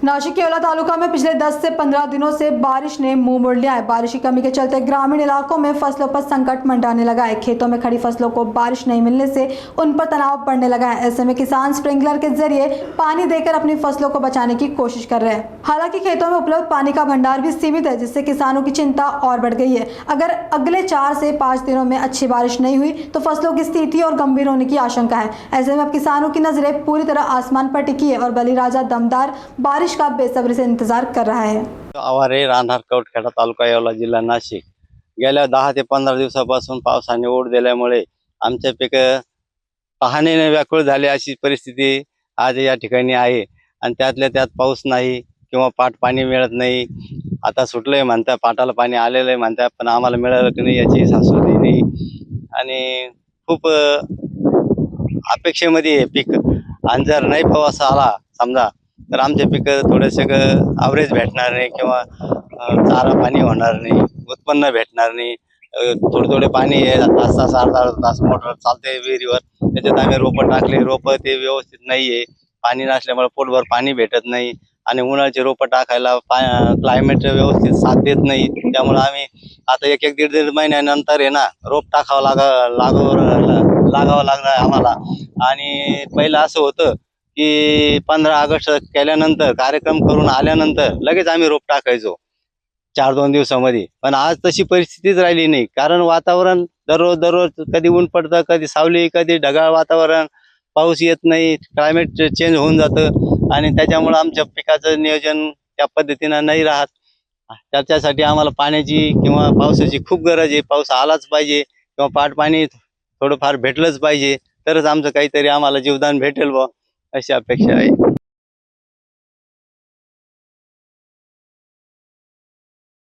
नासिक केवला तालुका में पिछले 10 से 15 दिनों से बारिश ने मुंह मोड़ लिया है। बारिश की कमी के चलते ग्रामीण इलाकों में फसलों पर संकट मंडराने लगा है। खेतों में खड़ी फसलों को बारिश नहीं मिलने से उन पर तनाव बढ़ने लगा है। ऐसे में किसान स्प्रिंकलर के जरिए पानी देकर अपनी फसलों को बचाने की कोशिश कर रहे हैं। हालांकि खेतों में उपलब्ध पानी का भंडार भी सीमित है, जिससे किसानों की चिंता और बढ़ गई है। अगर अगले 4 से 5 दिनों में अच्छी बारिश नहीं हुई तो फसलों की स्थिति और गंभीर होने की आशंका है। ऐसे में अब किसानों की नजरें पूरी तरह आसमान पर टिकी है और बलिराजा दमदार बारिश का बेसब्री से इंतजार कर रहा है। आवारे राहणार कवठखेडा तालुका येवला जिल्हा नाशिक। गेल्या 10 ते 15 दिवसापासून पावसाने ओढ दिल्यामुळे आमचे पीक पाहणीने व्याकुळ झाले अशी परिस्थिती आज या ठिकाणी आहे। आणि त्यातल्या त्यात पाऊस नाही किंवा पाट पाणी मिळत नाही। आता सुटलंय म्हणता, पाटाला पाणी आलेलं आहे म्हणता, पण आम्हाला मिळालं की नाही याची शाश्वती नाही। आणि खूप अपेक्षेमध्ये आहे पीक। आणि जर नाही पाऊस आला समजा तर आमचे पीक थोडेसे ॲव्हरेज भेटणार नाही किंवा चारा पाणी होणार नाही, उत्पन्न भेटणार नाही। थोडे पाणी आहे, तास अर्धा तास मोटर चालते विहिरीवर, त्याच्यात आम्ही रोपं टाकले, रोपं ते व्यवस्थित नाही आहे। पाणी नसल्यामुळे पोटभर पाणी भेटत नाही आणि उन्हाळ्याचे रोपं टाकायला क्लायमेट व्यवस्थित साथ देत नाही। त्यामुळे आम्ही आता एक दीड महिन्यानंतर आहे ना रोप टाकावं लागावं लागणार आम्हाला। आणि पहिलं असं होतं की 15 ऑगस्ट केल्यानंतर कार्यक्रम करून आल्यानंतर लगेच आम्ही रोप टाकायचो 4-2 दिवसामध्ये। पण आज तशी परिस्थितीच राहिली नाही, कारण वातावरण दररोज कधी ऊन पडतं, कधी सावली, कधी ढगाळ वातावरण, पाऊस येत नाही, क्लायमेट चेंज होऊन जातं आणि त्याच्यामुळे आमच्या पिकाचं नियोजन त्या पद्धतीनं नाही राहत। त्याच्यासाठी आम्हाला पाण्याची किंवा पावसाची खूप गरज आहे। पाऊस आलाच पाहिजे किंवा पाट पाणी थोडंफार भेटलंच पाहिजे, तरच आमचं काहीतरी आम्हाला जीवदान भेटेल बुवा अशी अपेक्षा आहे।